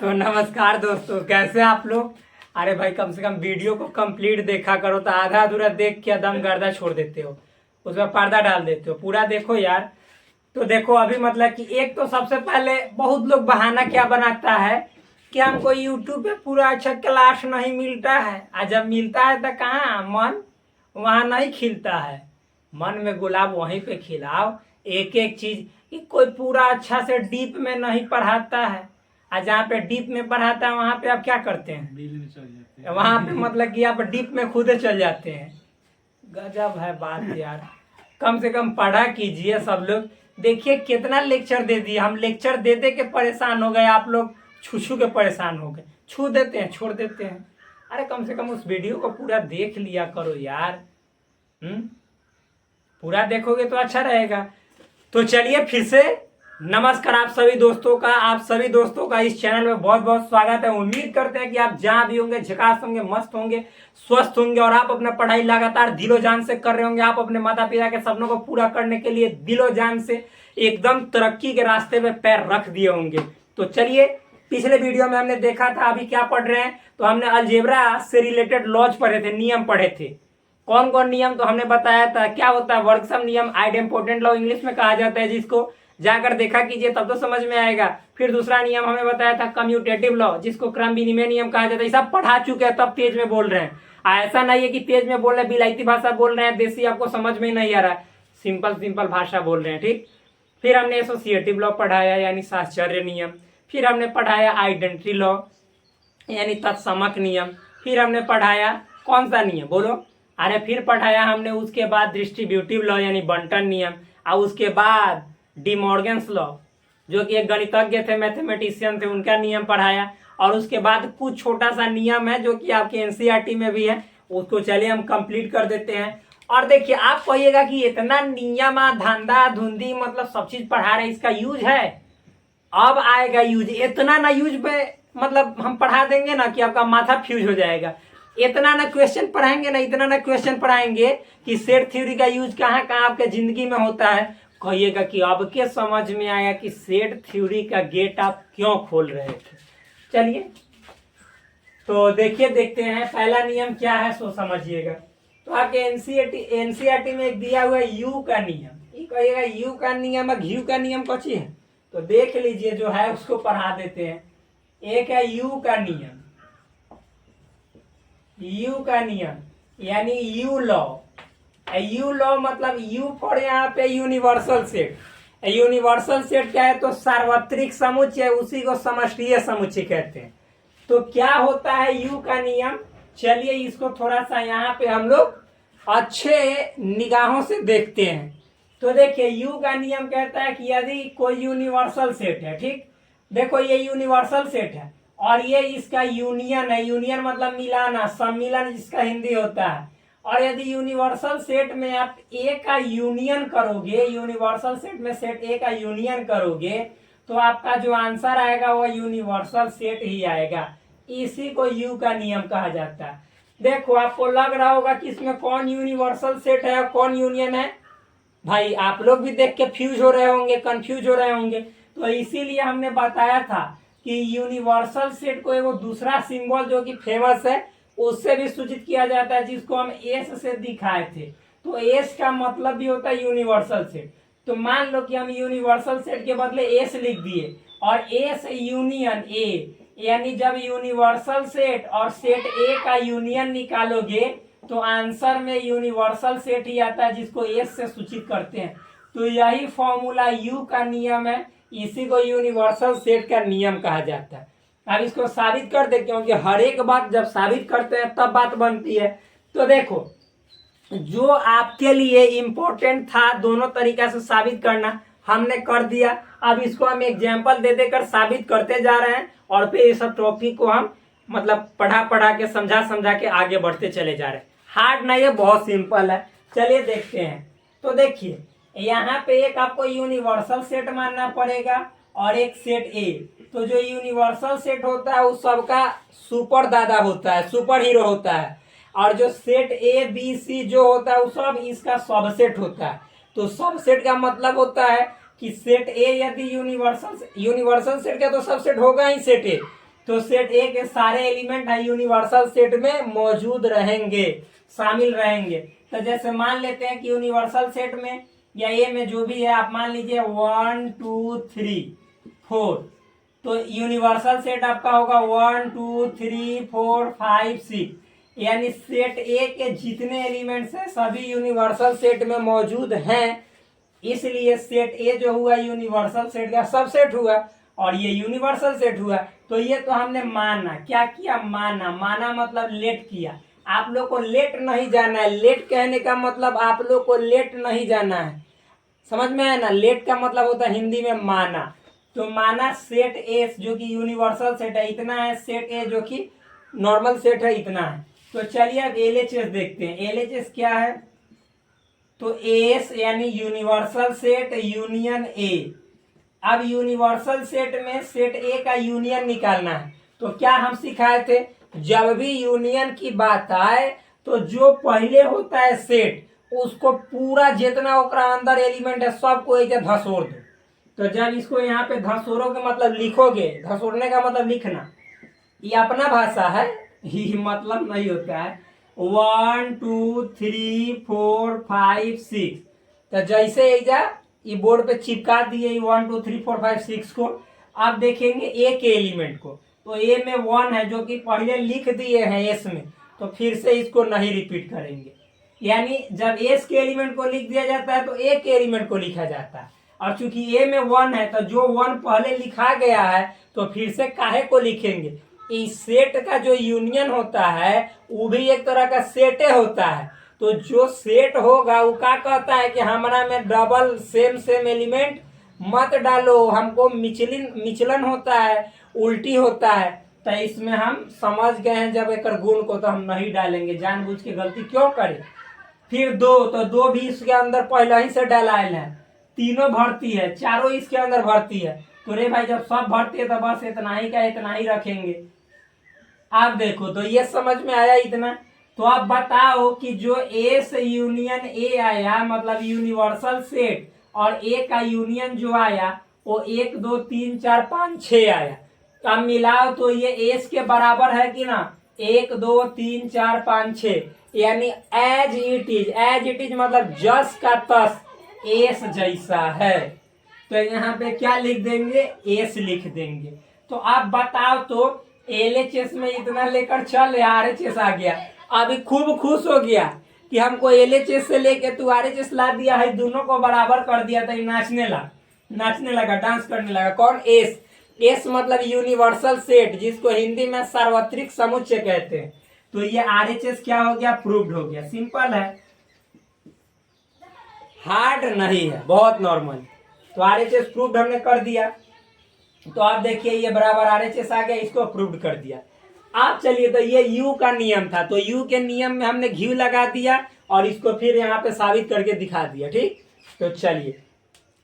तो नमस्कार दोस्तों, कैसे आप लोग। अरे भाई, कम से कम वीडियो को कंप्लीट देखा करो। तो आधा अधूरा देख के दम गर्दा छोड़ देते हो, उसमें पर्दा डाल देते हो। पूरा देखो यार। तो देखो अभी मतलब कि एक तो सबसे पहले बहुत लोग बहाना क्या बनाता है कि हमको यूट्यूब पे पूरा अच्छा क्लास नहीं मिलता है। और जब मिलता है तो कहाँ मन वहाँ नहीं खिलता है। मन में गुलाब वहीं पे खिलाओ। एक एक चीज कि कोई पूरा अच्छा से डीप में नहीं पढ़ाता है। और जहाँ पे डीप में पढ़ाता है वहां पे आप क्या करते हैं, दिल में चल जाते हैं। वहां पे मतलब कि आप डीप में खुदे चल जाते हैं। गजब है बात यार। कम से कम पढ़ा कीजिए सब लोग। देखिए कितना लेक्चर दे दिए, हम लेक्चर दे दे के परेशान हो गए, आप लोग छू छू के परेशान हो गए। छू देते हैं, छोड़ देते हैं। अरे कम से कम उस वीडियो को पूरा देख लिया करो यार। पूरा देखोगे तो अच्छा रहेगा। तो चलिए फिर से नमस्कार आप सभी दोस्तों का इस चैनल में बहुत बहुत स्वागत है। उम्मीद करते हैं कि आप जहां भी होंगे झकास होंगे, मस्त होंगे, स्वस्थ होंगे और आप अपना पढ़ाई लगातार दिलो जान से कर रहे होंगे। आप अपने माता पिता के सपनों को पूरा करने के लिए दिलो जान से एकदम तरक्की के रास्ते में पैर रख दिए होंगे। तो चलिए, पिछले वीडियो में हमने देखा था अभी क्या पढ़ रहे हैं। तो हमने अलजेब्रा से रिलेटेड लॉज पढ़े थे, नियम पढ़े थे। कौन कौन नियम तो हमने बताया था। क्या होता है वर्कसम नियम, आइडेम्पोर्टेंट लॉ इंग्लिश में कहा जाता है, जिसको जाकर देखा कीजिए तब तो समझ में आएगा। फिर दूसरा नियम हमने बताया था कम्यूटेटिव लॉ, जिसको क्रम विनिमय नियम कहा जाता है। सब पढ़ा चुके हैं तब तेज में बोल रहे हैं। ऐसा नहीं है कि तेज में बोल रहे हैं, बिलायती भाषा बोल रहे हैं, देसी आपको समझ में नहीं आ रहा है, सिंपल सिंपल भाषा बोल रहे हैं। ठीक। फिर हमने एसोसिएटिव लॉ पढ़ाया यानी साहचर्य नियम। फिर हमने पढ़ाया आइडेंटिटी लॉ यानी तत्समक नियम। फिर हमने पढ़ाया कौन सा नियम बोलो, अरे फिर पढ़ाया हमने उसके बाद डिस्ट्रीब्यूटिव लॉ यानी बंटन नियम। और उसके बाद डिमॉर्गन्स लॉ, जो कि एक गणितज्ञ थे, मैथमेटिशियन थे, उनका नियम पढ़ाया। और उसके बाद कुछ छोटा सा नियम है जो कि आपके एनसीईआरटी में भी है, उसको चलिए हम कंप्लीट कर देते हैं। और देखिए आप कहिएगा कि इतना नियम धंधा धुंधी मतलब सब चीज पढ़ा रहे, इसका यूज है। अब आएगा यूज। इतना ना यूज पे मतलब हम पढ़ा देंगे ना कि आपका माथा फ्यूज हो जाएगा। इतना ना क्वेश्चन पढ़ाएंगे ना, इतना ना क्वेश्चन पढ़ाएंगे कि सेट थ्योरी का यूज कहाँ कहाँ आपके जिंदगी में होता है। कहिएगा कि अब के समझ में आया कि सेट थ्योरी का गेट आप क्यों खोल रहे थे। चलिए तो देखिए, देखते हैं पहला नियम क्या है, सो समझिएगा। तो आपके एनसीईआरटी में एक दिया हुआ है यू का नियम। ये कहिएगा यू का नियम है, घी का नियम कौन है। तो देख लीजिए, जो है उसको पढ़ा देते हैं। एक है यू का नियम, यू का नियम यानी यू लॉ। यू लॉ मतलब यू फॉर यहाँ पे यूनिवर्सल सेट। यूनिवर्सल सेट क्या है, तो सार्वत्रिक समुच्चय, उसी को समष्टीय समुच्चय कहते हैं। तो क्या होता है यू का नियम, चलिए इसको थोड़ा सा यहाँ पे हम लोग अच्छे निगाहों से देखते हैं। तो देखिए यू का नियम कहता है कि यदि कोई यूनिवर्सल सेट है, ठीक, देखो ये यूनिवर्सल सेट है और ये इसका यूनियन है। यूनियन मतलब मिलाना, सम्मिलन जिसका हिंदी होता है। और यदि यूनिवर्सल सेट में आप ए का यूनियन करोगे, यूनिवर्सल सेट में सेट ए का यूनियन करोगे, तो आपका जो आंसर आएगा वो यूनिवर्सल सेट ही आएगा। इसी को यू का नियम कहा जाता है। देखो आपको लग रहा होगा कि इसमें कौन यूनिवर्सल सेट है और कौन यूनियन है। भाई आप लोग भी देख के फ्यूज हो रहे होंगे, कंफ्यूज हो रहे होंगे। तो इसीलिए हमने बताया था कि यूनिवर्सल सेट को एगो दूसरा सिंबल जो कि फेमस है उससे भी सूचित किया जाता है, जिसको हम एस से दिखाए थे। तो एस का मतलब भी होता है यूनिवर्सल सेट। तो मान लो कि हम यूनिवर्सल सेट के बदले एस लिख दिए और एस यूनियन ए, यानी जब यूनिवर्सल सेट और सेट ए का यूनियन निकालोगे तो आंसर में यूनिवर्सल सेट ही आता है, जिसको एस से सूचित करते हैं। तो यही फॉर्मूला यू का नियम है, इसी को यूनिवर्सल सेट का नियम कहा जाता है। अब इसको साबित कर दे, क्योंकि हर एक बात जब साबित करते हैं तब बात बनती है। तो देखो जो आपके लिए इम्पोर्टेंट था दोनों तरीका से साबित करना, हमने कर दिया। अब इसको हम एग्जाम्पल दे देकर साबित करते जा रहे हैं और फिर इस टॉपिक को हम मतलब पढ़ा पढ़ा के समझा समझा के आगे बढ़ते चले जा रहे हैं। हार्ड नहीं है, बहुत सिंपल है। चलिए देखते हैं। तो देखिए यहाँ पे एक आपको यूनिवर्सल सेट मानना पड़ेगा और एक सेट ए। तो जो यूनिवर्सल सेट होता है उस सबका सुपर दादा होता है, सुपर हीरो होता है। और जो सेट ए बी सी जो होता है वो सब इसका सबसेट होता है। तो सबसेट का मतलब होता है कि सेट ए यदि यूनिवर्सल सेट का तो सबसेट होगा ही सेट ए। तो सेट ए के सारे एलिमेंट है यूनिवर्सल सेट में मौजूद रहेंगे, शामिल रहेंगे। तो जैसे मान लेते हैं कि यूनिवर्सल सेट में या ए में जो भी है, आप मान लीजिए 1 2 3 4, तो यूनिवर्सल सेट आपका होगा 1 2 3 4 5 6, यानी सेट ए के जितने एलिमेंट्स हैं सभी यूनिवर्सल सेट में मौजूद हैं। इसलिए सेट ए जो हुआ यूनिवर्सल सेट का सबसेट हुआ और ये यूनिवर्सल सेट हुआ। तो ये तो हमने माना, क्या किया, माना। माना मतलब लेट किया। आप लोग को लेट नहीं जाना है। लेट कहने का मतलब आप लोग को लेट नहीं जाना है, समझ में आया ना। लेट का मतलब होता है हिंदी में माना। तो माना सेट ए जो कि यूनिवर्सल सेट है इतना है, सेट ए जो कि नॉर्मल सेट है इतना है। तो चलिए अब एलएचएस देखते हैं। एलएचएस क्या है, तो एस यानी यूनिवर्सल सेट यूनियन ए। अब यूनिवर्सल सेट में सेट ए का यूनियन निकालना है। तो क्या हम सिखाए थे, जब भी यूनियन की बात आए तो जो पहले होता है सेट उसको पूरा जितना ओकरा अंदर एलिमेंट है सबको एक धसोर दो। तो जब इसको यहाँ पे धसोरोगे मतलब लिखोगे, धसोरने का मतलब लिखना, ये अपना भाषा है, ये मतलब नहीं होता है। 1 2 3 4 5 6, तो जैसे एजा ये बोर्ड पे चिपका दिए 1 2 3 4 5 6 को। अब देखेंगे ए के एलिमेंट को, तो ए में 1 है जो कि पहले लिख दिए हैं एस में, तो फिर से इसको नहीं रिपीट करेंगे। यानी जब एस के एलिमेंट को लिख दिया जाता है तो ए के एलिमेंट को लिखा जाता है। और चूंकि ए में 1 है तो जो 1 पहले लिखा गया है तो फिर से काहे को लिखेंगे। इस सेट का जो यूनियन होता है वो भी एक तरह का सेटे होता है। तो जो सेट होगा वो क्या कहता है कि हमारा में डबल सेम एलिमेंट मत डालो, हमको मिचलन होता है, उल्टी होता है। तो इसमें हम समझ गए हैं जब एक गुण को, तो हम नहीं डालेंगे, जानबूझ के गलती क्यों करें। फिर 2, तो 2 भी इसके अंदर पहले ही से डालायल है, तीनों भरती है, चारों इसके अंदर भरती है। तो रे भाई जब सब भरती है तो बस इतना ही का इतना ही रखेंगे। आप देखो तो ये समझ में आया इतना। तो आप बताओ कि जो ए से यूनियन ए आया मतलब यूनिवर्सल सेट, और ए का यूनियन जो आया वो 1 2 3 4 5 6 आया। तो अब मिलाओ तो ये एस के बराबर है कि ना, 1 2 3 4 5 6, यानी एज इट इज मतलब जस का तस एस जैसा है। तो यहाँ पे क्या लिख देंगे, एस लिख देंगे। तो आप बताओ तो एलएचएस में इतना लेकर चल आरएचएस आ गया, अभी खूब खुश हो गया कि हमको एलएचएस से लेके तू आरएचएस ला दिया है, दोनों को बराबर कर दिया। तो नाचने लगा, डांस करने लगा। कौन, एस। एस मतलब यूनिवर्सल सेट, जिसको हिंदी में सार्वत्रिक समुच्चय कहते हैं। तो ये आरएचएस क्या हो गया, प्रूव्ड हो गया। सिंपल है, हार्ड नहीं है, बहुत नॉर्मल। तो आरएचएस प्रूव्ड हमने कर दिया। तो आप देखिए ये बराबर आरएचएस आ गया, इसको प्रूव्ड कर दिया। आप चलिए, तो ये यू का नियम था, तो यू के नियम में हमने घी लगा दिया और इसको फिर यहाँ पे साबित करके दिखा दिया। ठीक, तो चलिए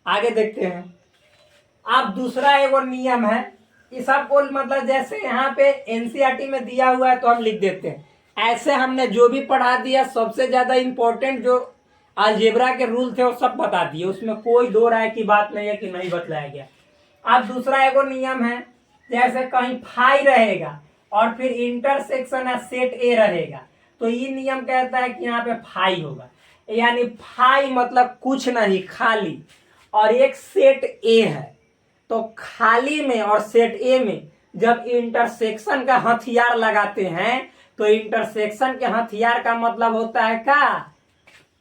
आगे देखते हैं। अब दूसरा एक और नियम है, ये सबको मतलब जैसे यहाँ पे एनसीईआरटी में दिया हुआ है तो हम लिख देते हैं। ऐसे हमने जो भी पढ़ा दिया, सबसे ज्यादा इंपॉर्टेंट जो अलजेब्रा के रूल थे वो सब बता दिए, उसमें कोई दो राय की बात नहीं है कि नहीं बतलाया गया। अब दूसरा एक और नियम है, जैसे कहीं फाई रहेगा और फिर इंटरसेक्शन या सेट ए रहेगा, तो ये नियम कहता है कि यहाँ पे फाई होगा। यानी फाई मतलब कुछ नहीं, खाली, और एक सेट ए है। तो खाली में और सेट ए में जब इंटरसेक्शन का हथियार लगाते हैं तो इंटरसेक्शन के हथियार का मतलब होता है का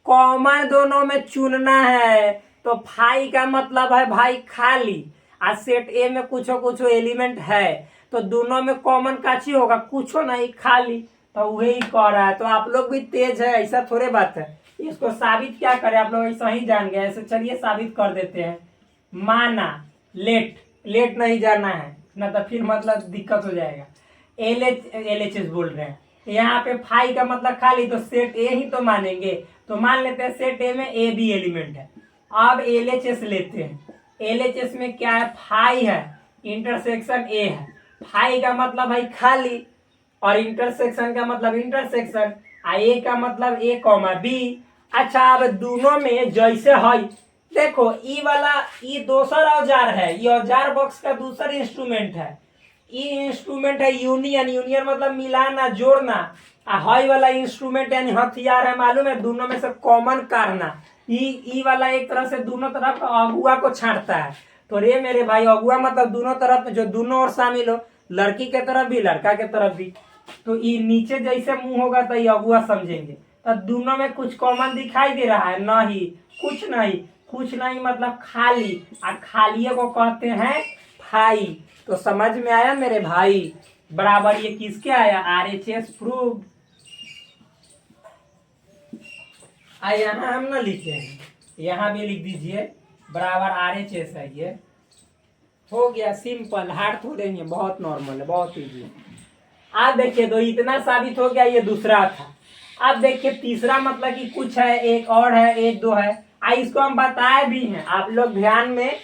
कॉमन दोनों में चुनना है। तो फाई का मतलब है भाई खाली, और सेट ए में कुछ एलिमेंट है, तो दोनों में कॉमन काची होगा, कुछ नहीं, खाली। तो वही कह रहा है। तो आप लोग भी तेज है, ऐसा थोड़े बात है। इसको साबित क्या करें, आप लोग ऐसा ही जान गए। ऐसे चलिए साबित कर देते हैं। माना लेट नहीं जाना है ना, तो फिर मतलब दिक्कत हो जाएगा। एलएचएस बोल रहे हैं, यहाँ पे फाई का मतलब खाली, तो सेट ए ही तो मानेंगे। तो मान लेते हैं सेट ए में ए भी एलिमेंट है। अब एलएचएस लेते हैं। एलएचएस में क्या है, फाई है, इंटरसेक्शन ए है। फाई का मतलब है खाली और इंटरसेक्शन का मतलब इंटरसेक्शन, ए का मतलब ए कॉमा बी। अच्छा, अब दोनों में जैसे है, देखो ई वाला ई दूसरा औजार है, ये औजार बॉक्स का दूसरा इंस्ट्रूमेंट है। ये इंस्ट्रूमेंट है यूनियन, यूनियन मतलब मिलाना जोड़ना। हाई वाला इंस्ट्रूमेंट यानी हथियार है, मालूम है, दोनों में से कॉमन करना। ई वाला एक तरह से दोनों तरफ अगुआ को छांटता है। तो रे मेरे भाई, अगुआ मतलब दोनों तरफ, जो दोनों ओर शामिल हो, लड़की के तरफ भी लड़का के तरफ भी। तो ये नीचे जैसे मुंह होगा तो ये अगुआ समझेंगे। तो दोनों में कुछ कॉमन दिखाई दे रहा है? नहीं, कुछ नहीं। कुछ नहीं मतलब खाली, और खालिए को कहते हैं फाई। तो समझ में आया मेरे भाई? बराबर ये किसके आया? RHS prove. यहाँ हम ना लिखे हैं, यहाँ भी लिख दीजिए बराबर RHS है। ये हो गया, सिंपल, हार्ड थोड़े नहीं है, बहुत नॉर्मल है, बहुत इजी है। आप देखिए तो इतना साबित हो गया, ये दूसरा था। अब देखिए तीसरा मतलब कि कुछ है, एक और है, एक दो है। इसको हम बताए भी हैं, आप लोग ध्यान में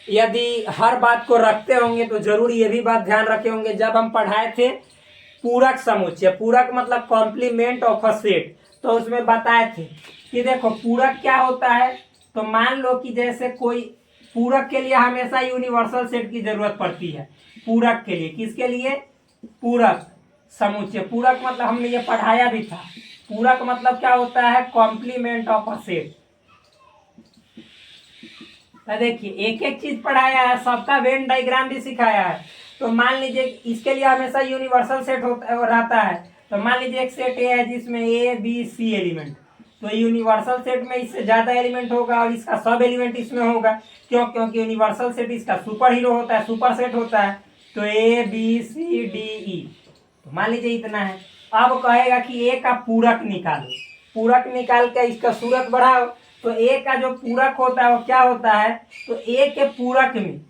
यदि हर बात को रखते होंगे तो जरूर ये भी बात ध्यान रखे होंगे। जब हम पढ़ाए थे पूरक समुच्चय, पूरक मतलब कॉम्प्लीमेंट ऑफ अ सेट, तो उसमें बताए थे कि देखो पूरक क्या होता है। तो मान लो कि जैसे कोई पूरक के लिए हमेशा यूनिवर्सल सेट की जरूरत पड़ती है। पूरक के लिए, किसके लिए? पूरक समुच्चय। पूरक मतलब हमने ये पढ़ाया भी था। पूरक मतलब क्या होता है? Complement of a set. तो देखिए एक एक चीज पढ़ाया है, सबका वेन डायग्राम भी सिखाया है। तो मान लीजिए इसके लिए हमेशा यूनिवर्सल सेट होता रहता है। तो मान लीजिए एक सेट ए है जिसमें ABC एलिमेंट, तो यूनिवर्सल सेट में इससे ज्यादा एलिमेंट होगा और इसका सब एलिमेंट इसमें होगा। क्यों? क्योंकि यूनिवर्सल सेट इसका सुपर हीरो होता है, सुपर सेट होता है। तो ABCDE, तो मान लीजिए इतना है। अब कहेगा कि ए का पूरक निकालो। पूरक निकाल के इसका सूरत बढ़ाओ। तो ए का जो पूरक होता है वो क्या होता है? तो ए के पूरक में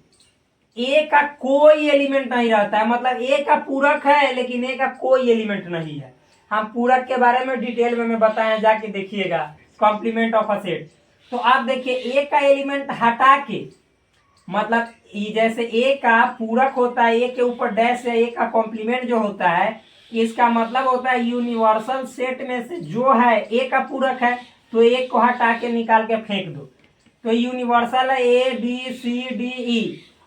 ए का कोई एलिमेंट नहीं रहता है। मतलब ए का पूरक है लेकिन ए का कोई एलिमेंट नहीं है। हम पूरक के बारे में डिटेल में मैं बताया, जाके देखिएगा, कॉम्प्लीमेंट ऑफ अ सेट। तो आप देखिए ए का एलिमेंट हटा के, मतलब जैसे ए का पूरक होता है, ए के ऊपर डैश है, ए का कॉम्प्लीमेंट जो होता है, इसका मतलब होता है यूनिवर्सल सेट में से जो है ए का पूरक है, तो ए को हटा के निकाल के फेंक दो। तो यूनिवर्सल है ABCDE,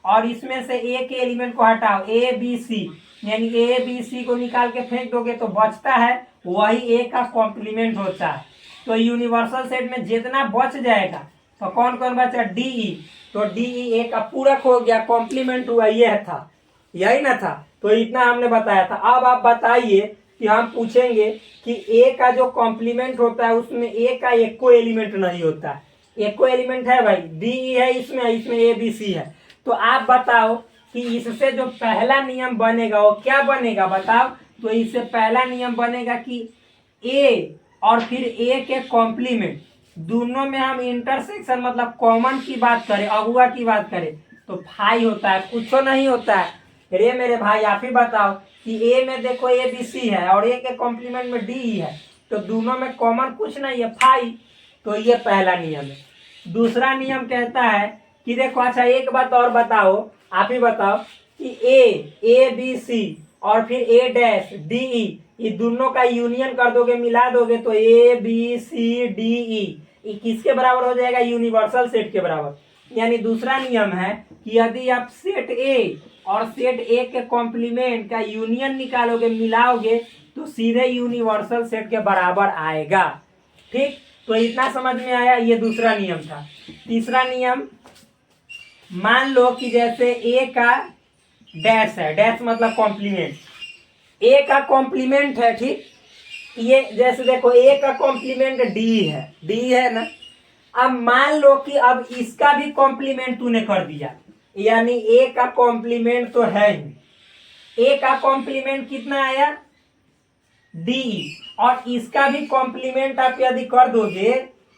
और इसमें से ए के एलिमेंट को हटाओ, ABC, यानी ABC को निकाल के फेंक दोगे तो बचता है वही ए का कॉम्प्लीमेंट होता है। तो यूनिवर्सल सेट में जितना बच जाएगा, तो कौन कौन बचा? DE। तो DE ए का पूरक हो गया, कॉम्प्लीमेंट हुआ, यह था, यही ना था। तो इतना हमने बताया था। अब आप बताइए कि हम पूछेंगे कि ए का जो कॉम्प्लीमेंट होता है उसमें ए का एक को एलिमेंट नहीं होता है। एक को एलिमेंट है भाई, DE है, इसमें ABC है। तो आप बताओ कि इससे जो पहला नियम बनेगा वो क्या बनेगा? बताओ। तो इससे पहला नियम बनेगा कि ए और फिर ए के कॉम्प्लीमेंट दोनों में हम इंटरसेक्शन मतलब कॉमन की बात करें, अगुआ की बात करें, तो फाई होता है, कुछ नहीं होता है। रे मेरे भाई आप ही बताओ कि ए में देखो ABC है और ए के कॉम्प्लीमेंट में DE है, तो दोनों में कॉमन कुछ नहीं है, फाई। तो ये पहला नियम है। दूसरा नियम कहता है कि देखो, अच्छा एक बात और बताओ, आप ही बताओ कि ABC और फिर A-DE, ये दोनों का यूनियन कर दोगे, मिला दोगे, तो ABCDE ये किसके बराबर हो जाएगा? यूनिवर्सल सेट के बराबर। यानी दूसरा नियम है कि यदि आप सेट ए और सेट ए के कॉम्प्लीमेंट का यूनियन निकालोगे, मिलाओगे, तो सीधे यूनिवर्सल सेट के बराबर आएगा। ठीक, तो इतना समझ में आया? ये दूसरा नियम था। तीसरा नियम, मान लो कि जैसे ए का डैश है, डैश मतलब कॉम्प्लीमेंट, ए का कॉम्प्लीमेंट है, ठीक, ये जैसे देखो ए का कॉम्प्लीमेंट डी है ना। अब मान लो कि अब इसका भी कॉम्प्लीमेंट तूने कर दिया, यानी ए का कॉम्प्लीमेंट तो है ही, ए का कॉम्प्लीमेंट कितना आया? डी, और इसका भी कॉम्प्लीमेंट आप यदि कर दोगे,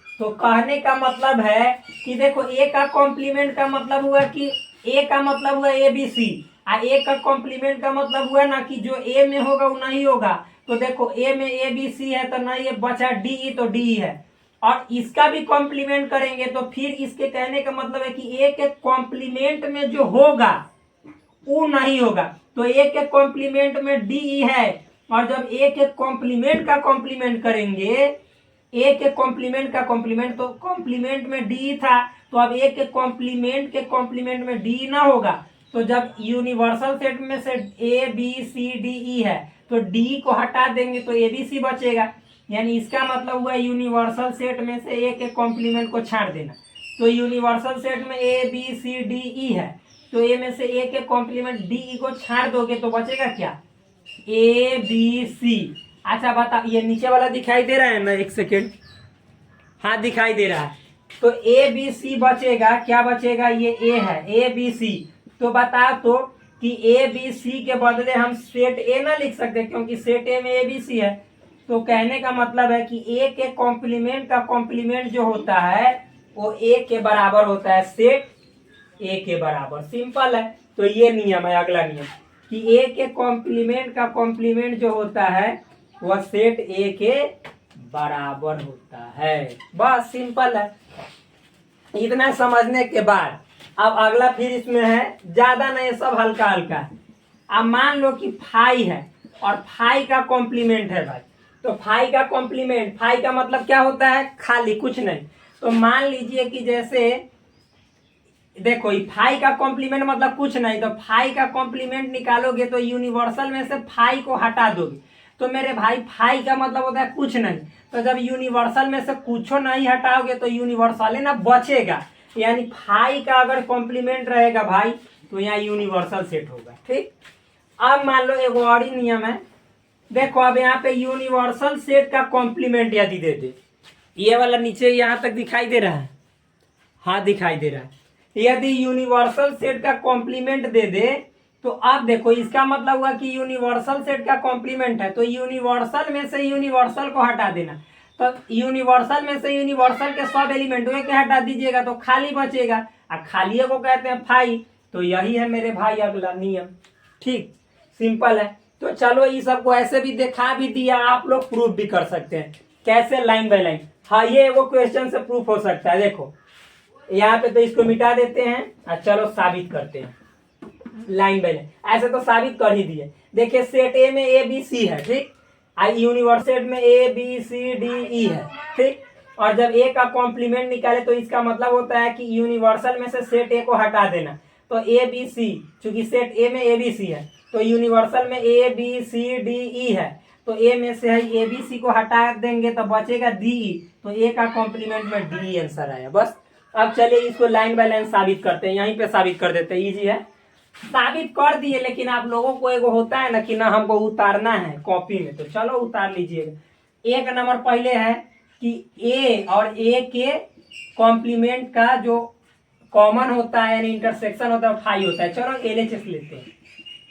तो कहने का मतलब है कि देखो ए का कॉम्प्लीमेंट का मतलब हुआ कि ए का मतलब हुआ ABC, आ ए का कॉम्प्लीमेंट का मतलब हुआ ना कि जो ए में होगा वो नहीं होगा। तो देखो ए में ABC है तो नहीं, बचा DE, तो DE है। और इसका भी कॉम्प्लीमेंट करेंगे तो फिर इसके कहने का मतलब है कि ए के कॉम्प्लीमेंट में जो होगा वो नहीं होगा। तो ए के कॉम्प्लीमेंट में DE है, और जब ए के कॉम्प्लीमेंट का कॉम्प्लीमेंट करेंगे, ए के कॉम्प्लीमेंट का कॉम्प्लीमेंट, तो कॉम्प्लीमेंट में DE था, तो अब ए के कॉम्प्लीमेंट में DE ना होगा, तो जब यूनिवर्सल सेट में से ए बी सी डी ई है तो डी को हटा देंगे तो ए बी सी बचेगा, यानी इसका मतलब हुआ यूनिवर्सल सेट में से ए के कॉम्प्लीमेंट को छाड़ देना। तो यूनिवर्सल सेट में ए बी सी डी ई है तो ए में से ए के कॉम्प्लीमेंट डी ई को छाड़ दोगे तो बचेगा क्या, ए बी सी। अच्छा बता, ये नीचे वाला दिखाई दे रहा है ना, एक सेकेंड, हाँ दिखाई दे रहा है। तो ए बी सी बचेगा, क्या बचेगा, ये ए है, ए बी सी। तो बता तो कि ए बी सी के बदले हम सेट ए ना लिख सकते क्योंकि सेट ए में ए बी सी है। तो कहने का मतलब है कि ए के कॉम्प्लीमेंट का कॉम्प्लीमेंट जो होता है वो ए के बराबर होता है, सेट ए के बराबर। सिंपल है। तो ये नियम है, अगला नियम कि ए के कॉम्प्लीमेंट का कॉम्प्लीमेंट जो होता है वह सेट ए के बराबर होता है। बस सिंपल है। इतना समझने के बाद अब अगला फिर इसमें है, ज्यादा नहीं, सब हल्का हल्का है। अब मान लो कि फाई है और फाई का कॉम्प्लीमेंट है भाई, तो फाई का कॉम्प्लीमेंट, फाई का मतलब क्या होता है, खाली कुछ नहीं। तो मान लीजिए कि जैसे देखो फाई का कॉम्प्लीमेंट मतलब कुछ नहीं, तो फाई का कॉम्प्लीमेंट निकालोगे तो यूनिवर्सल में से फाई को हटा दोगे तो मेरे भाई फाई का मतलब होता है कुछ नहीं। तो जब यूनिवर्सल में से कुछ नहीं हटाओगे तो यूनिवर्सल है ना बचेगा, यानी फाई का अगर कॉम्प्लीमेंट रहेगा भाई तो यहाँ यूनिवर्सल सेट होगा। ठीक, अब मान लो एक और ही नियम है। देखो अब यहाँ पे यूनिवर्सल सेट का कॉम्प्लीमेंट यदि दे दे, ये वाला नीचे यहाँ तक दिखाई दे रहा है, हाँ दिखाई दे रहा है। यदि यूनिवर्सल सेट का कॉम्प्लीमेंट दे दे तो अब देखो इसका मतलब हुआ कि यूनिवर्सल सेट का कॉम्प्लीमेंट है तो यूनिवर्सल में से यूनिवर्सल को हटा देना। तो यूनिवर्सल में से यूनिवर्सल के सब एलिमेंट के हटा दीजिएगा तो खाली बचेगा, और खाली को कहते हैं फाई। तो यही है मेरे भाई अगला नियम। ठीक, सिंपल है। तो चलो ये सबको ऐसे भी दिखा भी दिया, आप लोग प्रूफ भी कर सकते हैं कैसे, लाइन बाय लाइन। हाँ ये वो क्वेश्चन से प्रूफ हो सकता है। देखो यहाँ पे तो इसको मिटा देते हैं और चलो साबित करते हैं लाइन बाय लाइन। ऐसे तो साबित कर ही दिए। देखिए सेट ए में ए बी सी है, ठीक, आई यूनिवर्सल सेट में ए बी सी डी ई है, ठीक। और जब ए का कॉम्प्लीमेंट निकाले तो इसका मतलब होता है कि यूनिवर्सल में से सेट ए को हटा देना। तो ए बी सी, चूंकि सेट ए में ए बी सी है तो यूनिवर्सल में ए बी सी डी ई है, तो ए में से ए बी सी को हटा देंगे तो बचेगा डी ई। तो ए का कॉम्प्लीमेंट में डी आंसर आया। बस अब चलिए इसको लाइन बाय लाइन साबित करते हैं, यहीं पे साबित कर देते हैं, इजी है। साबित कर दिए, लेकिन आप लोगों को एगो होता है ना कि ना हमको उतारना है कॉपी में, तो चलो उतार लीजिएगा। एक नंबर पहले है कि ए और ए के कॉम्प्लीमेंट का जो कॉमन होता है यानी इंटरसेक्शन होता है फाई होता है। चलो एलएचएस लेते हैं।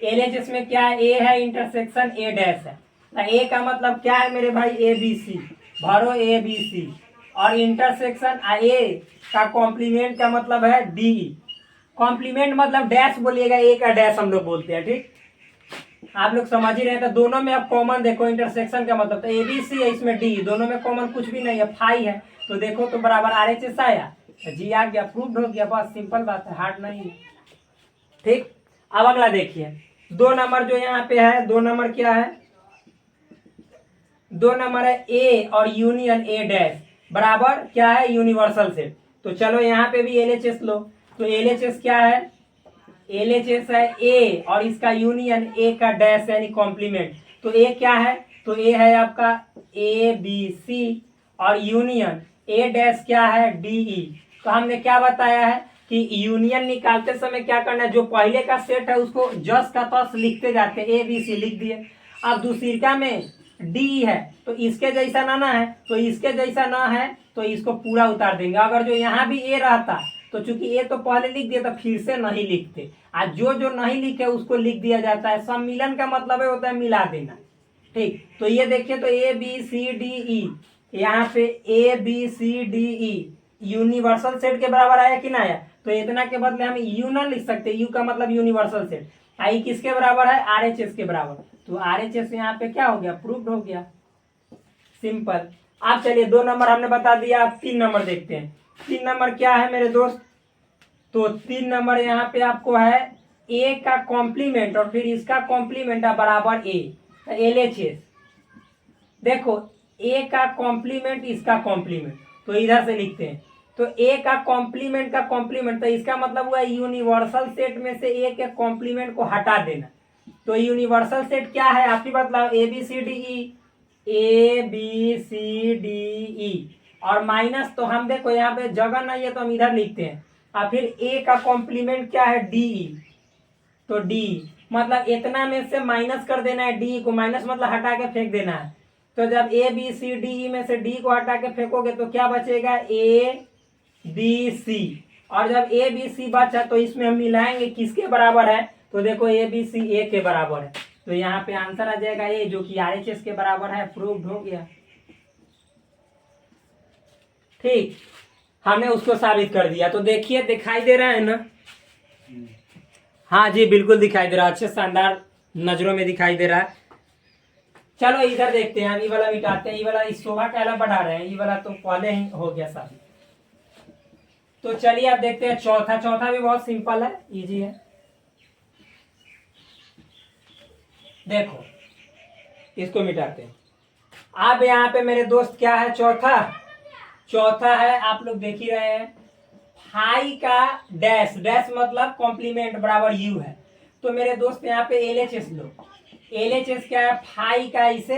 एलएचएस में क्या है, ए है इंटरसेक्शन ए डैश है। ए का मतलब क्या है मेरे भाई, ए बी सी, भरो ए बी सी, और इंटरसेक्शन ए का कॉम्प्लीमेंट का मतलब है डी। कॉम्प्लीमेंट मतलब डैश बोलिएगा, ए का डैश हम लोग बोलते हैं। ठीक, आप लोग समझ ही रहे हैं। तो दोनों में अब कॉमन देखो, इंटरसेक्शन का मतलब तो ए बी सी है, इसमें डी, दोनों में कॉमन कुछ भी नहीं है, फाई है। तो देखो तो बराबर आर एच एस आया, जी आ गया, प्रूव्ड हो गया। बस सिंपल बात है, हार्ड नहीं है। ठीक, अब अगला देखिए 2 नंबर जो यहाँ पे है। 2 नंबर क्या है, 2 नंबर है ए और यूनियन ए डैश बराबर क्या है, यूनिवर्सल सेट। तो चलो यहाँ पे भी एलएचएस लो। तो एलएचएस क्या है, एलएचएस है ए और इसका यूनियन ए का डैश यानी कॉम्प्लीमेंट। तो ए क्या है, तो ए है आपका ए बी सी और यूनियन ए डैश क्या है, डी ई। तो हमने क्या बताया है कि यूनियन निकालते समय क्या करना है, जो पहले का सेट है उसको जस का तस लिखते जाते हैं, ए बी सी लिख दिए। अब दूसरी में डी है तो इसके जैसा ना है, तो इसके जैसा ना है तो इसको पूरा उतार देंगे। अगर जो यहाँ भी ए रहता तो चूंकि ए तो पहले लिख दिया तो फिर से नहीं लिखते, आज जो जो नहीं लिखे उसको लिख दिया जाता है। सम्मिलन का मतलब होता है मिला देना। ठीक, तो ये देखिए तो ए बी सी डी ई, यहाँ पे A B C D E universal set के बराबर आया कि ना आया। तो इतना के बदले हम यू ना लिख सकते, यू का मतलब यूनिवर्सल सेट। आई किसके बराबर है, आर एच एस के बराबर। तो आर एच एस यहाँ पे क्या हो गया, प्रूव्ड हो गया। सिंपल। अब चलिए 2 नंबर हमने बता दिया, अब 3 नंबर देखते हैं। 3 नंबर क्या है मेरे दोस्त, तो 3 नंबर यहाँ पे आपको है ए का कॉम्प्लीमेंट और फिर इसका कॉम्प्लीमेंट है बराबर ए, एल एच एस। देखो ए का कॉम्प्लीमेंट इसका कॉम्प्लीमेंट, तो इधर से लिखते हैं तो ए का कॉम्प्लीमेंट का कॉम्प्लीमेंट, तो इसका मतलब हुआ यूनिवर्सल सेट में से ए के कॉम्प्लीमेंट को हटा देना। तो यूनिवर्सल सेट क्या है आप ही बतलाओ। A B C D E, A B C D E और माइनस, तो हम देखो यहाँ पे जगह नहीं है तो हम इधर लिखते हैं। और फिर ए का कॉम्प्लीमेंट क्या है, डी ई, तो डी मतलब इतना में से माइनस कर देना है, डी को माइनस मतलब हटा के फेंक देना है। तो जब ए बी सी डी ई में से डी को हटा के फेंकोगे तो क्या बचेगा, ए बी सी। और जब ए बी सी बचा तो इसमें हम मिलाएंगे किसके बराबर है, तो देखो ए बी सी ए के बराबर है, तो यहाँ पे आंसर आ जाएगा ए, जो कि RHS के बराबर है। प्रूव्ड हो गया। ठीक, हमने उसको साबित कर दिया। तो देखिए दिखाई दे रहा है ना, हाँ जी बिल्कुल दिखाई दे रहा है, अच्छे शानदार नजरों में दिखाई दे रहा है। चलो इधर देखते हैं, ये वाला मिटाते हैं, ये वाला इस शोभा कहला बढ़ा रहे हैं, ये वाला तो पहले ही हो गया साबित। तो चलिए आप देखते हैं चौथा। चौथा भी बहुत सिंपल है, इजी है। देखो इसको मिटाते हैं। अब यहाँ पे मेरे दोस्त क्या है, चौथा। चौथा है, आप लोग देख ही रहे हैं, फाई का डैश, डैश मतलब कॉम्प्लीमेंट बराबर यू है। तो मेरे दोस्त यहाँ पे LHS लो। LHS क्या है, फाई का इसे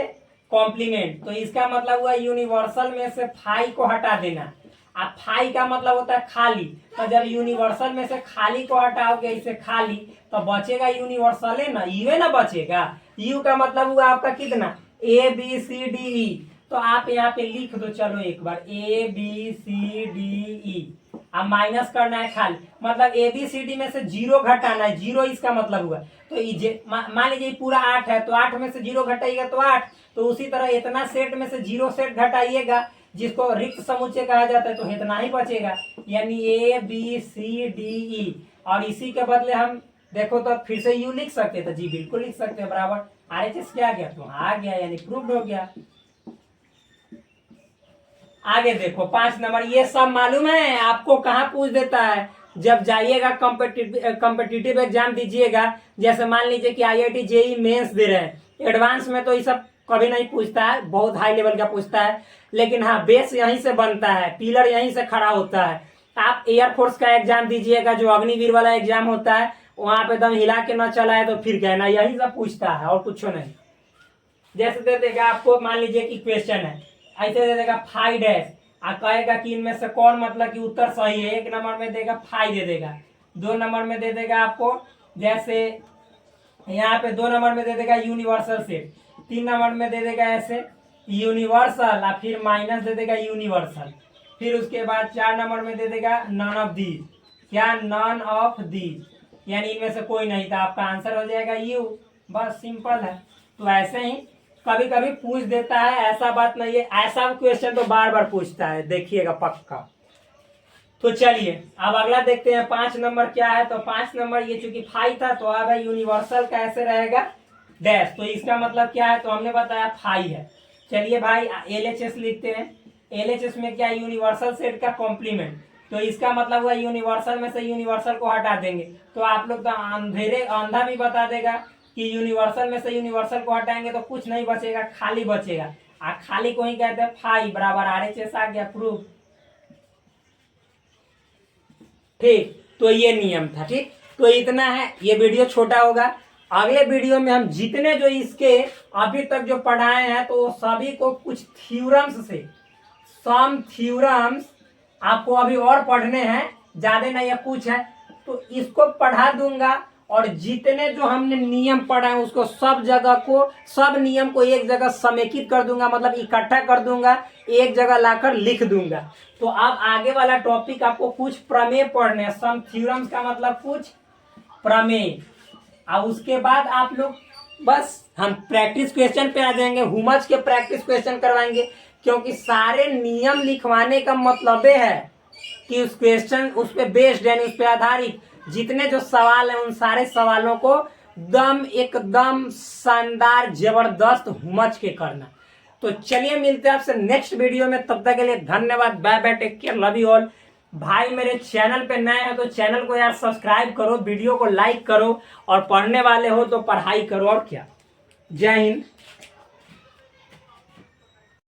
कॉम्प्लीमेंट, तो इसका मतलब हुआ यूनिवर्सल में से फाई को हटा देना। अब फाई का मतलब होता है खाली, तो जब यूनिवर्सल में से खाली को हटाओगे इसे खाली, तो बचेगा यूनिवर्सल है ना, यू है ना बचेगा। यू का मतलब हुआ आपका कितना, ए बी सी डी ई। तो आप यहाँ पे लिख दो, चलो एक बार ए बी सी डी ई। अब माइनस करना है खाली, मतलब ए बी सी डी में से 0 घटाना है, 0 इसका मतलब हुआ। तो मान लीजिए पूरा 8 है, तो 8 में से 0 घटाइएगा तो 8। तो उसी तरह इतना सेट में से 0 सेट घटाइएगा, जिसको रिक्त समुच्चय कहा जाता है, तो इतना ही बचेगा, यानी ए बी सी डी ई। और इसी के बदले हम देखो तो फिर से यू लिख सकते, तो जी बिल्कुल लिख सकते हैं बराबर। RHS क्या आ गया, तो आ गया, यानी प्रूव्ड हो गया। आगे देखो 5 नंबर, ये सब मालूम है आपको, कहाँ पूछ देता है, जब जाइएगा कॉम्पिटिटिव एग्जाम दीजिएगा, जैसे मान लीजिए कि IIT JEE मेंस दे रहे हैं, एडवांस में तो ये सब कभी नहीं पूछता है, बहुत हाई लेवल का पूछता है। लेकिन हाँ, बेस यहीं से बनता है, पिलर यहीं से खड़ा होता है। आप एयरफोर्स का एग्जाम दीजिएगा, जो अग्निवीर वाला एग्जाम होता है, वहां पे दम हिला के न चला है तो फिर कहना, यही सब पूछता है और कुछ नहीं। जैसे दे देगा आपको, मान लीजिए कि क्वेश्चन है, ऐसे दे देगा फाई डैश, और कहेगा कि इनमें से कौन मतलब कि उत्तर सही है। 1 नंबर में देगा फाई दे देगा, 2 नंबर में दे देगा आपको, जैसे यहाँ पे 2 नंबर में दे देगा यूनिवर्सल सेट, 3 नंबर में दे देगा ऐसे यूनिवर्सल, और फिर माइनस दे देगा यूनिवर्सल, फिर उसके बाद 4 नंबर में दे देगा नन ऑफ दीज, क्या नन ऑफ दीज, यानी इनमें से कोई नहीं था, आपका आंसर हो जाएगा यू। बस सिंपल है। तो ऐसे ही कभी कभी पूछ देता है, ऐसा बात नहीं है, ऐसा क्वेश्चन तो बार बार पूछता है, देखिएगा पक्का। तो चलिए अब अगला देखते हैं, 5 नंबर क्या है। तो 5 नंबर ये चूंकि फाई था, तो अब यूनिवर्सल कैसे रहेगा, डैश। तो इसका मतलब क्या है, तो हमने बताया फाई है। चलिए भाई LHS लिखते हैं। LHS में क्या, यूनिवर्सल सेट का कॉम्प्लीमेंट, तो इसका मतलब हुआ यूनिवर्सल में से यूनिवर्सल को हटा देंगे। तो आप लोग तो अंधा भी बता देगा कि यूनिवर्सल में से यूनिवर्सल को हटाएंगे तो कुछ नहीं बचेगा, खाली बचेगा। खाली को ही कहते हैं फाई बराबर RHS आ गया, प्रूफ। ठीक, तो ये नियम था। ठीक, तो इतना है, ये वीडियो छोटा होगा। अगले वीडियो में हम जितने जो इसके अभी तक जो पढ़ाए हैं, तो सभी को कुछ थ्योरम्स से, सम थ्योरम्स आपको अभी और पढ़ने हैं, ज्यादा नहीं है, कुछ है, तो इसको पढ़ा दूंगा। और जितने जो हमने नियम पढ़ा है उसको सब जगह को, सब नियम को एक जगह समेकित कर दूंगा, मतलब इकट्ठा कर दूंगा, एक जगह लाकर लिख दूंगा। तो अब आगे वाला टॉपिक आपको कुछ प्रमेय पढ़ने, सम थ्योरम्स का मतलब कुछ प्रमेय। और उसके बाद आप लोग बस हम प्रैक्टिस क्वेश्चन पे आ जाएंगे, हुमज के प्रैक्टिस क्वेश्चन करवाएंगे, क्योंकि सारे नियम लिखवाने का मतलब है कि उस क्वेश्चन उस पे बेस्ड, यानी उस पे आधारित जितने जो सवाल हैं, उन सारे सवालों को एकदम शानदार जबरदस्त हुमज के करना। तो चलिए मिलते हैं आपसे नेक्स्ट वीडियो में, तब तक के लिए धन्यवाद, bye bye, take care, love you all. भाई मेरे चैनल पे नए हो तो चैनल को यार सब्सक्राइब करो, वीडियो को लाइक करो, और पढ़ने वाले हो तो पढ़ाई करो, और क्या। जय हिंद।